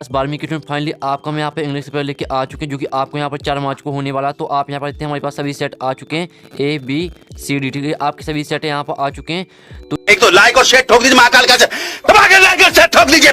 12वीं की student finally आपको हम यहाँ पे इंग्लिश पेपर लेके आ चुके हैं, जो कि आपको यहाँ पर 4 मार्च को होने वाला। तो आप यहाँ पर देखते हैं हमारे पास सभी सेट आ चुके हैं, ABCD, ठीक है। आपके सभी सेट यहाँ पर आ चुके हैं। तो एक तो लाइक और शेयर ठोक दीजिए, महाकाल का दबा के लाइक और शेयर ठोक दीजिए।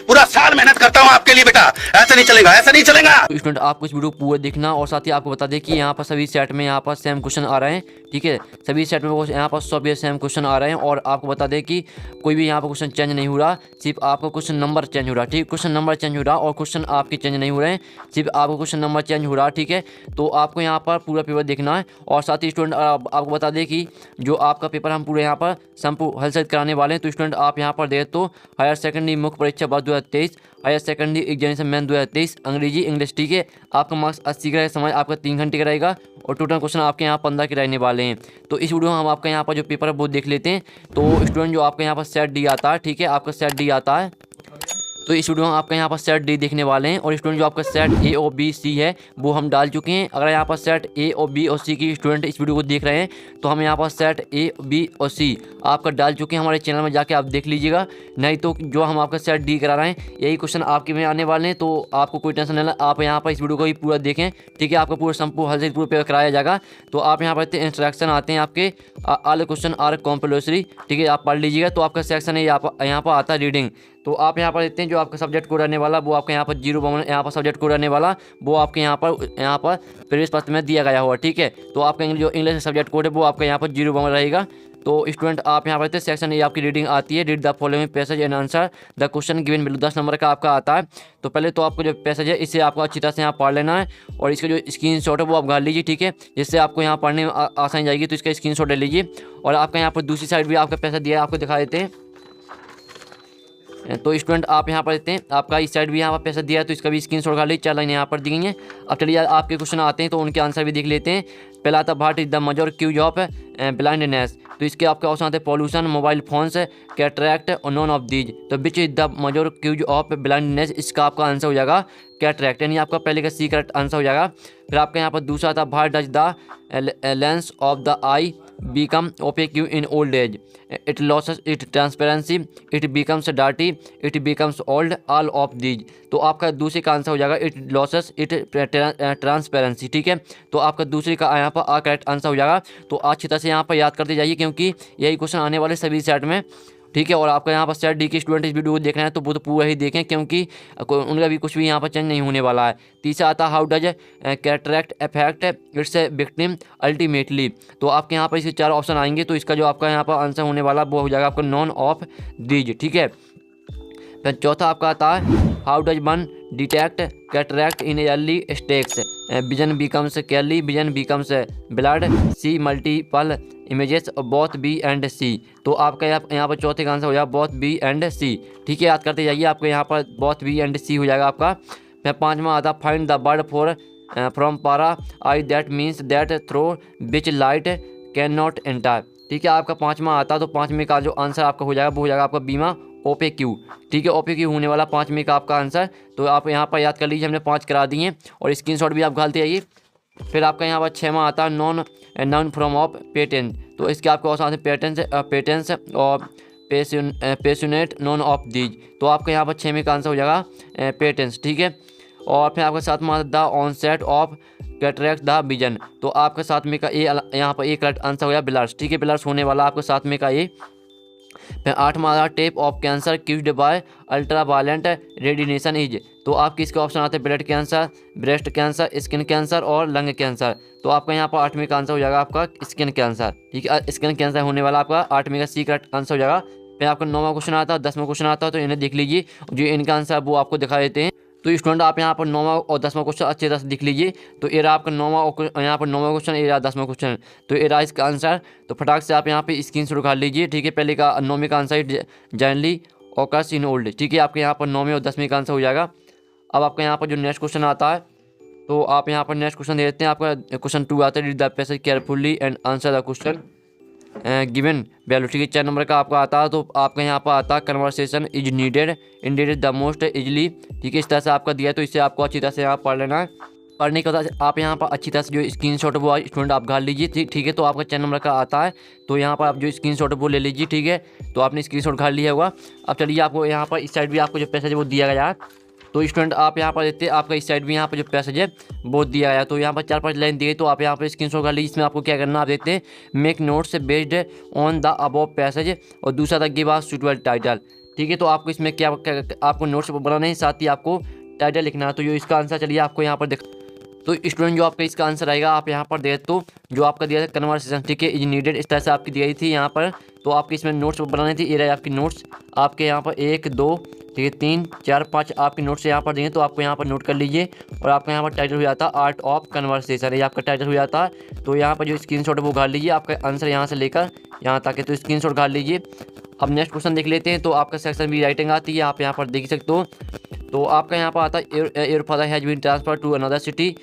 पूरा साल मेहनत करता हूँ आपके लिए बेटा, ऐसा नहीं चलेगा, ऐसा नहीं चलेगा। तो स्टूडेंट आपको इस वीडियो को पूरा देखना, और साथ ही आपको बता दें कि यहाँ पर सभी सेट में यहाँ पर सेम क्वेश्चन आ रहे हैं, ठीक है। सभी सेट में यहाँ पर सब सेम क्वेश्चन आ रहे हैं, और आपको बता दें कि कोई भी यहाँ पर क्वेश्चन चेंज नहीं हो रहा, सिर्फ आपका क्वेश्चन नंबर चेंज हो रहा है, ठीक। क्वेश्चन नंबर चेंज हो रहा और क्वेश्चन आपके चेंज नहीं हो रहे हैं, सिर्फ आपका क्वेश्चन नंबर चेंज हो रहा है, ठीक है। तो आपको यहाँ पर पूरा पेपर देखना है, और साथ ही स्टूडेंट आपको बता दें कि जो आपका पेपर हम पूरे यहाँ पर संपूर्ण हल से कराने वाले हैं। तो स्टूडेंट आप यहाँ पर देखें तो हायर सेकेंडरी मुख्य परीक्षा वर्ष 2023, हायर सेकेंडरी एग्जामिनेशन मैन 2023, अंग्रेजी इंग्लिश, ठीक है। आपका मार्क्स 80 का समय आपका 3 घंटे का रहेगा, और टोटल क्वेश्चन आपके यहाँ 15 के रहने वाले हैं। तो इस वीडियो में हम आपका यहाँ पर जो पेपर है वो देख लेते हैं। तो स्टूडेंट जो आपका यहाँ पर सेट डी आता है, ठीक है, आपका सेट डी आता है। तो इस वीडियो में आपका यहाँ पर सेट डी देखने वाले हैं, और स्टूडेंट जो आपका सेट A और B C है वो हम डाल चुके हैं। अगर यहाँ पर सेट A और B और C की स्टूडेंट इस वीडियो को देख रहे हैं तो हम यहाँ पर सेट A, B और C आपका डाल चुके हैं, हमारे चैनल में जाके आप देख लीजिएगा। नहीं तो जो हम आपका सेट डी करा रहे हैं यही क्वेश्चन आपके में आने वाले हैं, तो आपको कोई टेंशन नहीं, आप यहाँ पर इस वीडियो को ही पूरा देखें, ठीक है। आपका पूरा संपूर्ण हल से पूरा पेपर कराया जाएगा। तो आप यहाँ पर इंस्ट्रक्शन आते हैं आपके, ऑल क्वेश्चन आर कॉम्पल्सरी, ठीक है, आप पढ़ लीजिएगा। तो आपका सेक्शन है यहाँ पर आता है रीडिंग। तो आप यहाँ पर देखते हैं जो आपका सब्जेक्ट कोड रहने वाला वो आपका यहाँ पर 0 यहाँ पर सब्जेक्ट कोड रहने वाला वो आपके यहाँ पर प्रवेश पत्र में दिया गया हुआ, ठीक है। तो आपका जो इंग्लिश सब्जेक्ट कोड है वो आपका यहाँ पर 0 रहेगा। तो स्टूडेंट आप यहाँ पर देखते हैं सेक्शन ये आपकी रीडिंग आती है, read the following passage and answer the question given below, 10 number का आपका आता है। तो पहले तो आपको जो पैसेज है इसे आपको अच्छी तरह से यहाँ पढ़ लेना है, और इसका जो स्क्रीनशॉट है वो आप गाड़ लीजिए, ठीक है, जिससे आपको यहाँ पढ़ने में आसानी जाएगी। तो इसका स्क्रीनशॉट ले लीजिए, और आपका यहाँ पर दूसरी साइड भी आपका पैसा दिया है, आपको दिखा देते हैं। तो स्टूडेंट आप यहाँ पर देखते हैं आपका इस साइड भी यहाँ पर पैसा दिया है, तो इसका भी स्क्रीनशॉट खा लीजिए, 4 लाइन यहाँ पर दी गई हैं। अब चलिए आपके क्वेश्चन आते हैं तो उनके आंसर भी देख लेते हैं। पहला आता what is the major cause of blindness. तो इसके आपके ऑप्शन आते हैं पॉल्यूशन, मोबाइल फोन्स, कैटरैक्ट और नॉन ऑफ दीज। तो which is the major cause of blindness, इसका आपका आंसर हो जाएगा कैटरैक्ट, यानी आपका पहले का सी करेक्ट आंसर हो जाएगा। फिर आपका यहाँ पर दूसरा आता what does the lens of the I become opaque in old age, it loses its transparency, it becomes dirty, it becomes old, all of these। तो आपका दूसरे का आंसर हो जाएगा it loses its transparency, ठीक है। तो आपका दूसरे का यहाँ पर करेक्ट आंसर हो जाएगा। तो अच्छी तरह से यहाँ पर याद करते जाइए, क्योंकि यही क्वेश्चन आने वाले सभी सेट में, ठीक है। और आपका यहाँ पर सेट डी के स्टूडेंट इस वीडियो को देखना है तो वो तो पूरा ही देखें, क्योंकि उनका भी कुछ भी यहाँ पर चेंज नहीं होने वाला है। तीसरा आता how does cataract affect it's victim ultimately. तो आपके यहाँ पर इसके 4 ऑप्शन आएंगे, तो इसका जो आपका यहाँ पर आंसर होने वाला वो हो जाएगा आपका नॉन ऑफ दीज, ठीक है। फिर चौथा आपका आता है how does one detect cataract in early stages, vision becomes cloudy, vision becomes blurred, see multiple images both B and C. तो आपका यहाँ पर चौथे का आंसर हो जाएगा बोथ बी एंड सी, ठीक है। याद करते जाइए, आपको यहाँ पर बोथ बी एंड सी हो जाएगा आपका। फिर पाँचवा आता find the word for from para I that means that through which light can not enter, ठीक है। आपका पाँचवा आता तो पाँचवें का जो आंसर आपका हो जाएगा वो हो जाएगा आपका बीमा OPQ, ठीक है। OPQ होने वाला 5वें का आपका आंसर। तो आप यहाँ पर याद कर लीजिए, हमने 5 करा दिए हैं, और स्क्रीनशॉट भी आप घालते आइए। फिर आपका यहाँ पर 6वां आता है नॉन फ्रॉम ऑफ पेटेंट। तो इसके आपके और साथ पेटेंट्स और पेशनेट नॉन ऑफ दीज। तो आपका यहाँ पर 6वें का आंसर हो जाएगा पेटेंट्स, ठीक है। और फिर आपका 7वां the onset of cataract the vision. तो आपका 7वें का यहाँ पर करेक्ट आंसर हो गया ब्लर्स, ठीक है। ब्लर्स होने वाला आपका 7वें का फिर 8वां type of cancer caused by ultra violent radiation is. तो आपके इसके ऑप्शन आते हैं blood cancer, breast cancer, skin cancer और लंग कैंसर। तो आपका यहाँ पर 8वें का आंसर हो जाएगा आपका स्किन कैंसर, ठीक है। स्किन कैंसर होने वाला आपका 8वें का सी करेक्ट आंसर हो जाएगा। फिर आपका 9वां क्वेश्चन आता है, 10वां क्वेश्चन आता है, तो इन्हें देख लीजिए, जो इनका आंसर वो आपको दिखा देते हैं। तो स्टूडेंट आप यहाँ पर 9वां और 10वां क्वेश्चन अच्छी तरह से दिख लीजिए। तो ये रहा आपका 9वां और यहाँ पर 9वां क्वेश्चन, ये रहा 10वां क्वेश्चन। तो ये रहा इसका आंसर। तो फटाक से आप यहाँ पे स्क्रीनशॉट उठा लीजिए, ठीक है। पहले का 9वें का answer generally occurs in old, ठीक है। आपके यहाँ पर 9वें और 10वें का आंसर हो जाएगा। अब आपका यहाँ पर जो नेक्स्ट क्वेश्चन आता है, तो आप यहाँ पर नेक्स्ट क्वेश्चन दे देते हैं। आपका क्वेश्चन 2 आता है read the passage carefully and answer the question given value, ठीक है। 4 नंबर का आपका आता है। तो आपका यहाँ पर आता है conversation is needed ended the most easily, ठीक है। इस तरह से आपका दिया है, तो इसे आपको अच्छी तरह से यहाँ पढ़ लेना है। करने के बाद आप यहाँ पर अच्छी तरह से जो स्क्रीनशॉट वो स्टूडेंट आप घाल लीजिए, ठीक है। तो आपका चैनल नंबर का आता है, तो यहाँ पर आप जो स्क्रीनशॉट वो ले लीजिए, ठीक है। तो आपने स्क्रीनशॉट घाल लिया होगा। अब चलिए आपको यहाँ पर इस साइड भी आपको जो पैसेज है वो दिया गया है। तो स्टूडेंट आप यहाँ पर देखते हैं आपका इस साइड भी यहाँ पर जो पैसेज है वो दिया गया है। तो यहाँ पर 4-5 लाइन दी गई, तो आप यहाँ पर स्क्रीनशॉट घाल लीजिए। इसमें आपको क्या करना, आप देखते हैं make notes based on the above passage, और दूसरा था गिव अस सुटेबल टाइटल, ठीक है। तो आपको इसमें क्या आपको नोट्स बनाना है, साथ ही आपको टाइटल लिखना है। तो जो इसका आंसर चलिए आपको यहाँ पर देख, तो स्टूडेंट जो आपका इसका आंसर आएगा आप यहाँ पर दे, तो जो आपका दिया था कन्वर्सेशन, ठीक है, इज नीडेड, इस तरह से आपकी दी गई थी यहाँ पर। तो आपकी इसमें नोट्स बनानी थी, ये रहे आपकी नोट्स आपके यहाँ पर 1 2 ठीक है 3 4 5 आपके नोट्स यहाँ पर देंगे। तो आपको यहाँ पर नोट कर लीजिए, और आपका यहाँ पर टाइटल हो जाता है आर्ट ऑफ कन्वर्सेशन, ये आपका टाइटल हो जाता है। तो यहाँ पर जो स्क्रीनशॉट है वो घाल लीजिए, आपका आंसर यहाँ से लेकर यहाँ तक है, तो स्क्रीनशॉट घाल लीजिए। अब नेक्स्ट क्वेश्चन देख लेते हैं। तो आपका सेक्शन भी राइटिंग आती है, आप यहाँ पर देख सकते हो। तो आपका यहाँ पर आता है your father has been transfer to another city,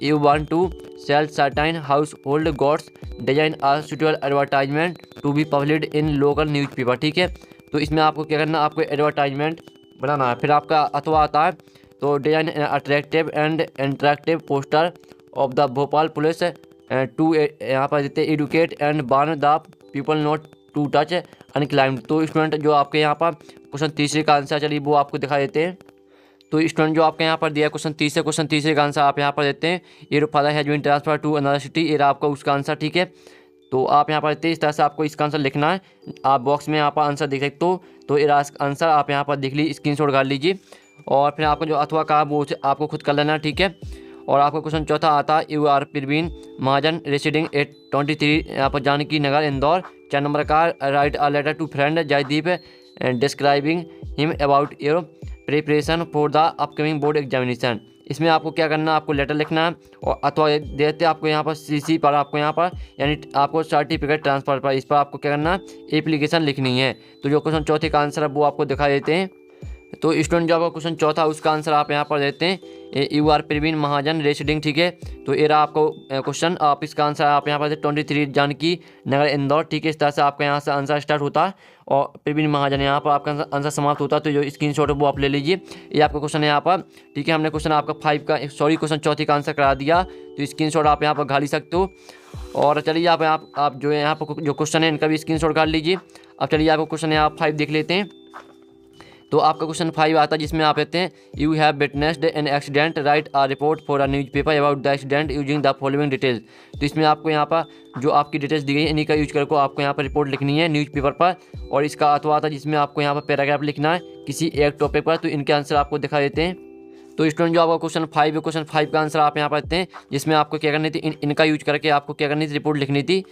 you want to sell certain household goods, design a suitable advertisement to be published in local newspaper, ठीक है। तो इसमें आपको क्या करना, आपको एडवर्टाइजमेंट बनाना है। फिर आपका अथवा आता है, तो design attractive and interactive poster of the Bhopal police to यहाँ पर देते educate and warn the people not to touch unclaimed. तो स्टूडेंट जो आपके यहाँ पर क्वेश्चन तीसरे का आंसर चलिए वो आपको दिखा देते हैं। तो स्टूडेंट जो आपके यहाँ पर दिया क्वेश्चन तीसरे का आंसर आप यहाँ पर देते हैं your father has been transfer to another city, ये आपका उसका आंसर, ठीक है। तो आप यहाँ पर देते हैं इस तरह से आपको इसका आंसर लिखना है। आप बॉक्स में यहाँ पर आंसर देख सकते हो, तो ये आंसर आप यहाँ पर देख लीजिए, स्क्रीनशॉट घाल लीजिए, और फिर आपको जो अथवा कहा वो आपको खुद कर लेना है, ठीक है। और आपका क्वेश्चन चौथा आता है you are Parveen Mahajan residing at 23 यहाँ पर जानकी नगर इंदौर, 4 नंबर का write a letter to friend Jaideep describing him about your preparation for the upcoming board examination. इसमें आपको क्या करना है, आपको लेटर लिखना है, और अथवा देते आपको यहाँ पर सीसी पर आपको यहाँ पर यानी आपको सर्टिफिकेट ट्रांसफर पर इस पर आपको क्या करना है, एप्लीकेशन लिखनी है। तो जो क्वेश्चन चौथे का आंसर है वो आपको दिखा देते हैं। तो स्टूडेंट जो आपका क्वेश्चन चौथा उसका आंसर आप यहाँ पर देते हैं you are Praveen Mahajan residing, ठीक है। तो ये रहा आपको क्वेश्चन, आप इसका आंसर आप यहाँ पर देते 23 जानकी नगर इंदौर, ठीक है। इस तरह से आपका यहाँ से आंसर स्टार्ट होता है, और प्रवीण महाजन यहाँ पर आपका आंसर समाप्त होता है। तो जो स्क्रीनशॉट है वो आप ले लीजिए, ये आपका क्वेश्चन है यहाँ पर, ठीक है। हमने क्वेश्चन आपका क्वेश्चन चौथे का आंसर करा दिया, तो स्क्रीनशॉट आप यहाँ पर घाल ही सकते हो। और चलिए आप जो है यहाँ पर जो क्वेश्चन है इनका भी स्क्रीनशॉट घाल लीजिए। अब चलिए आपको क्वेश्चन है आप 5 देख लेते हैं। तो आपका क्वेश्चन 5 आता है जिसमें आप कहते हैं you have witnessed an accident, write a report for a newspaper about the accident using the following details. तो इसमें आपको यहाँ पर जो आपकी डिटेल्स दी गई इन्हीं का यूज करके आपको यहाँ पर रिपोर्ट लिखनी है न्यूज़पेपर पर, और इसका अथवा आता है जिसमें आपको यहाँ पर पैराग्राफ लिखना है किसी एक टॉपिक पर। तो इनके आंसर आपको दिखा देते हैं। तो स्टूडेंट जो आपका क्वेश्चन 5 है, क्वेश्चन 5 का आंसर आप यहाँ पर देते हैं, जिसमें आपको क्या करनी थी, इनका यूज करके आपको क्या करनी थी, रिपोर्ट लिखनी थी।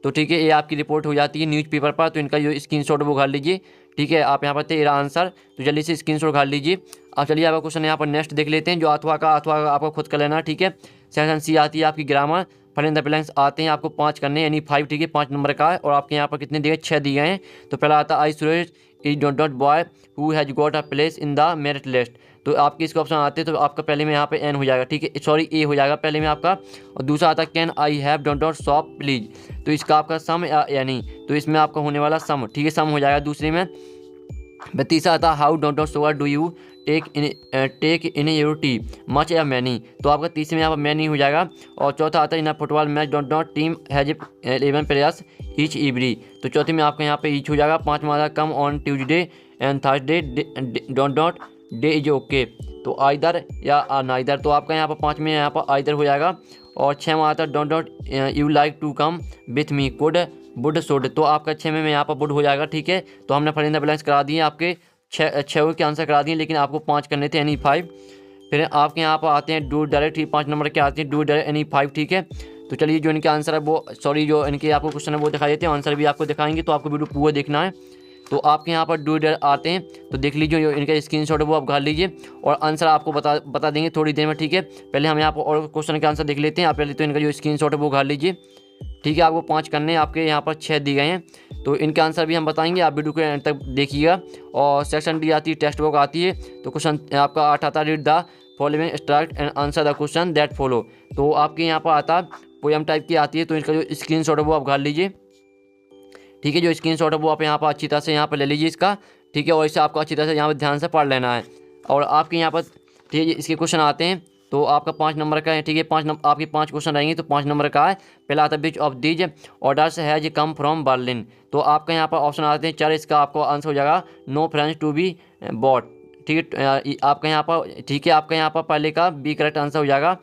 तो ठीक है, ये आपकी रिपोर्ट हो जाती है न्यूज़पेपर पर। तो इनका जो स्क्रीनशॉट वो घाल लीजिए, ठीक है। आप यहाँ पर तेरा आंसर तो जल्दी से स्क्रीनशॉट घाल लीजिए। अब चलिए आपका क्वेश्चन यहाँ पर नेक्स्ट देख लेते हैं, जो अथवा का आपको खुद कर लेना, ठीक है। सेक्शन सी आती है आपकी grammar, fill in the blanks आते हैं आपको 5 करने, यानी 5, ठीक है, 5 नंबर का है। और आपके यहाँ पर कितने दिए, 6 दिए हैं। तो पहला आता है I Suresh is that boy who has got a place in the merit list. तो आपके इसके ऑप्शन आते हैं, तो आपका पहले में यहाँ पे एन हो जाएगा, ठीक है, सॉरी ए हो जाएगा पहले में आपका। और दूसरा आता है can I have dot shop please, तो इसका आपका सम यानी तो इसमें आपका होने वाला सम, ठीक है, सम हो जाएगा दूसरे में। तीसरा आता है how dot sugar do you take in your tea much या मैनी, तो आपका तीसरे में यहाँ पर मैनी हो जाएगा। और चौथा आता है in a football match that team has 11 players each every, तो चौथे में आपका यहाँ पे ईच हो जाएगा। पाँचवा आता है come on Tuesday and Thursday dot day is okay, तो आइदर या नाइदर, तो आपका यहाँ पर 5 में यहाँ पर आइदर हो जाएगा। और 6 में आता है dot you like to come with me could would should, तो आपका 6 में यहाँ पर वुड हो जाएगा, ठीक है। तो हमने फिल इन द ब्लैंक्स करा दिए, आपके 6 के आंसर करा दिए, लेकिन आपको 5 करने थे, यानी 5। फिर आपके यहाँ पर आते हैं डू डायरेक्ट, 5 नंबर के आते हैं डू डायरेक्ट यानी 5, ठीक है। तो चलिए जो इनके आंसर है वो जो इनके आपको क्वेश्चन है वो दिखा देते हैं, आंसर भी आपको दिखाएंगे, तो आपको वीडियो पूरा देखना है। तो आपके यहाँ पर डू डायरेक्ट आते हैं, तो देख लीजिए जो इनका स्क्रीनशॉट है वो आप घाल लीजिए, और आंसर आपको बता देंगे थोड़ी देर में, ठीक है। पहले हम यहाँ पर और क्वेश्चन के आंसर देख लेते हैं। आप पहले तो इनका जो स्क्रीनशॉट है वो घाल लीजिए, ठीक है। आपको 5 करने, आपके यहाँ पर 6 दिए गए हैं, तो इनके आंसर भी हम बताएंगे, आप वीडियो के एंड तक देखिएगा। और सेक्शन डी आती है, टेक्स्ट बुक आती है, तो क्वेश्चन आपका 8 आता है read the following struct and answer the question that follow, तो आपके यहाँ पर आता पोएम टाइप की आती है। तो इसका जो स्क्रीनशॉट है वो आप घाल लीजिए, ठीक है। जो स्क्रीनशॉट है वो आप यहाँ पर अच्छी तरह से यहाँ पर ले लीजिए इसका, ठीक है। और इसे आपको अच्छी तरह से यहाँ पर ध्यान से पढ़ लेना है। और आपके यहाँ पर ठीक है इसके क्वेश्चन आते हैं, तो आपका 5 नंबर का है, ठीक है। आपके 5 क्वेश्चन रहेंगे, तो 5 नंबर का है। पहला आता है which of these orders has come from Berlin. तो आपका यहाँ पर ऑप्शन आते हैं 4, इसका आपको आंसर हो जाएगा no French to be bought, ठीक है। आपका यहाँ पर, ठीक है, आपका यहाँ पर पहले का बी करेक्ट आंसर हो जाएगा।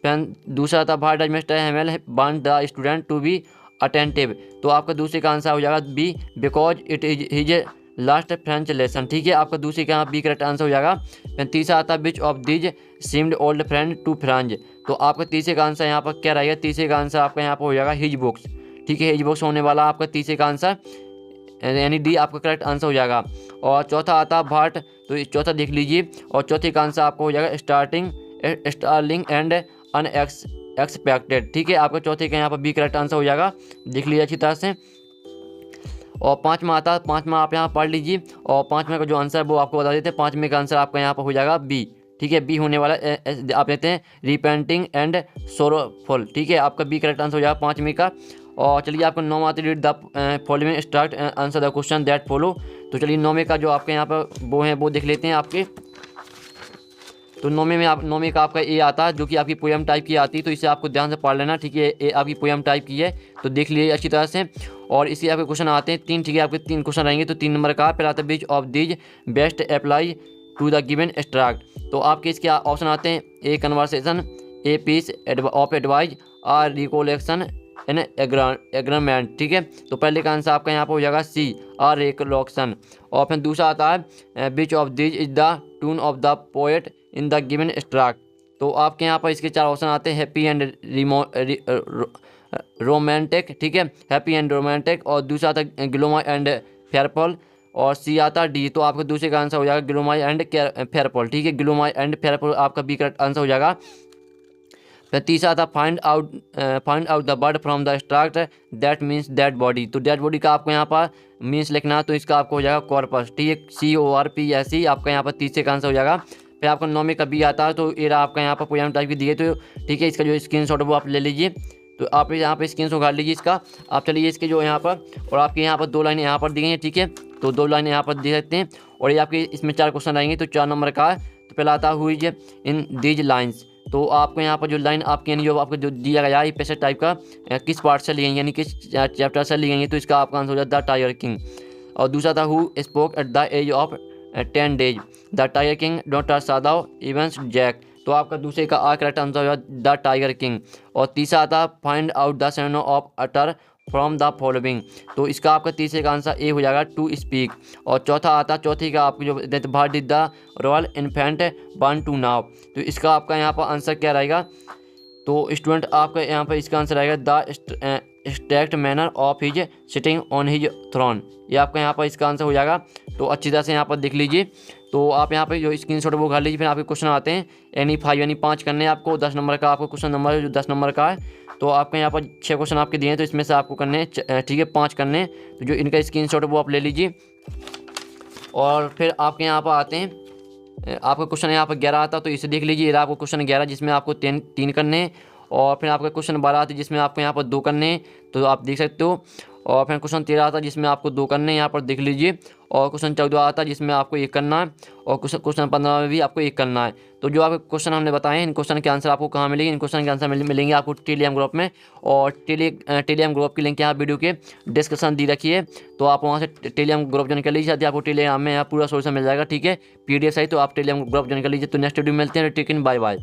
फिर दूसरा था why does mister Hamel want the student to be attentive. तो आपका दूसरे का आंसर हो जाएगा B because it is his last French lesson, ठीक है। आपका दूसरे का यहाँ बी करेक्ट आंसर हो जाएगा। फिर तीसरा आता है which of these seemed old friend to Franz. तो आपका तीसरे का आंसर यहाँ पर क्या रहेगा, तीसरे का आंसर आपका यहाँ पर हो जाएगा हिज बुक्स, ठीक है। हिज बुक्स होने वाला आपका तीसरे का आंसर, यानी डी आपका करेक्ट आंसर हो जाएगा। और चौथा आता है भाट, तो चौथा देख लीजिए, और चौथे का आंसर आपको हो जाएगा स्टार्लिंग एंड अनएक्सपेक्टेड, ठीक है। आपका चौथे का यहाँ पर बी करेक्ट आंसर हो जाएगा, देख लीजिए अच्छी तरह से। और पाँचवा आता है, पाँचवा आप यहाँ पढ़ लीजिए, और पाँचवें का जो आंसर है वो आपको बता देते हैं। पाँचवें का आंसर आपका यहाँ पर हो जाएगा बी, ठीक है। बी होने वाला आप लेते हैं रिपेंटिंग एंड सोरोफुल, ठीक है। आपका बी करेक्ट आंसर हो जाएगा पाँचवें का। और चलिए आपको 9 आते read the following start answer the question that follow. तो चलिए 9वें का जो आपके यहाँ पर वो है वो देख लेते हैं आपके। तो 9वें का आपका ए आता है, जो कि आपकी पोएम टाइप की आती है, तो इसे आपको ध्यान से पढ़ लेना, ठीक है। ए आपकी पोएम टाइप की है, तो देख लीजिए अच्छी तरह से। और इसी आपके क्वेश्चन आते हैं 3, ठीक है। आपके 3 क्वेश्चन रहेंगे, तो 3 नंबर का पहला आता है which of these best apply to the given extract. तो आपके इसके ऑप्शन आते हैं a conversation, a piece of advice, or recollection an agreement, ठीक है। तो पहले का आंसर आपका यहाँ पर हो जाएगा सी आर रिकोलेक्शन। और फिर दूसरा आता है which of these is the tone of the poet in the given extract. तो आपके यहाँ पर इसके 4 ऑप्शन आते हैं हैप्पी एंड रोमांटिक, ठीक है, हैप्पी एंड रोमांटिक। और दूसरा आता है ग्लोमा एंड फेयरफॉल, और सी आता डी। तो आपका दूसरे का आंसर हो जाएगा ग्लोमा एंड फेयरफॉल, ठीक है। ग्लोमा एंड फेयरफॉल आपका बी करेक्ट आंसर हो जाएगा। फिर तीसरा था find out the word from the extract that means dead body. तो डेड बॉडी का आपको यहाँ पर मीन्स लिखना है, तो इसका आपको हो जाएगा कॉर्पस, ठीक है। CORPS आपका यहाँ पर तीसरे का आंसर हो जाएगा। फिर आपका 9वें का बी आता है, तो ये आपका यहाँ पर पोएम टाइप की दिए, तो ठीक है। इसका जो स्क्रीनशॉट है वो आप ले लीजिए, तो आप यहाँ पे स्क्रीनशॉट उठा लीजिए इसका। आप चलिए इसके जो यहाँ पर, और आपके यहाँ पर 2 लाइनें यहाँ पर दी गई हैं, ठीक है। तो 2 लाइनें यहाँ पर दे सकते हैं, और ये आपके इसमें 4 क्वेश्चन आएंगे, तो 4 नंबर का है। तो पहला आता है who is in these lines. तो आपको यहाँ पर जो लाइन आपकी, यानी जो आपको जो दिया गया है पैसेज टाइप का, किस पार्ट से ली गई, यानी किस चैप्टर से ली गई है, तो इसका आपका आंसर हो जाता है द टाइगर किंग। और दूसरा था who spoke at the age of 10 days the Tiger King doctor सादाव इवेंट्स जैक। तो आपका दूसरे का करेक्ट आंसर हो द टाइगर किंग। और तीसरा आता find out the synonym of utter from the following. तो इसका आपका तीसरे का आंसर ए हो जाएगा टू स्पीक। और चौथा आता, चौथी का आपको जो what did the royal infant burn to now. तो इसका आपका यहाँ पर आंसर क्या रहेगा, तो स्टूडेंट आपका यहाँ पर इसका आंसर रहेगा the stacked manner of his sitting on his throne. ये आपका यहाँ पर इसका आंसर हो जाएगा। तो अच्छी तरह से यहाँ पर देख लीजिए। तो आप यहाँ पे जो स्क्रीनशॉट वो उठा लीजिए। फिर आपके क्वेश्चन आते हैं यानी 5 यानी 5 करने हैं आपको। 10 नंबर का आपको क्वेश्चन नंबर जो 10 नंबर का है, तो आपके यहाँ पर 6 क्वेश्चन आपके दिए हैं, तो इसमें से आपको करने हैं, ठीक है, 5 करने हैं। तो जो इनका स्क्रीनशॉट वो आप ले लीजिए। और फिर आपके यहाँ पर आते हैं, आपका क्वेश्चन यहाँ पर 11 आता, तो इसे देख लीजिए। ये आपको क्वेश्चन 11 जिसमें आपको 3 करने हैं। और फिर आपका क्वेश्चन 12 आता है जिसमें आपको यहाँ पर 2 करने हैं, तो आप देख सकते हो। और फिर क्वेश्चन 13 आता है जिसमें आपको 2 करने हैं, यहाँ पर देख लीजिए। और क्वेश्चन 14 आता है जिसमें आपको 1 करना है। और क्वेश्चन 15 में भी आपको 1 करना है। तो जो आपके क्वेश्चन हमने बताए हैं, इन क्वेश्चन के आंसर आपको कहाँ मिलेंगे, इन क्वेश्चन के आंसर मिलेंगे आपको टेलीग्राम ग्रुप में। और टेलीग्राम ग्रुप की लिंक यहाँ वीडियो के डिस्क्रिप्शन दी रखी है, तो आप वहाँ से टेलीग्राम ग्रुप ज्वाइन कर लीजिए। साथ ही आपको टेलीग्राम में यहाँ पूरा सोल्यूशन मिल जाएगा, ठीक है, PDF सही। तो आप टेलीग्राम ग्रुप ज्वाइन कर लीजिए। तो नेक्स्ट वीडियो में मिलते हैं, टेक इन, बाय बाय।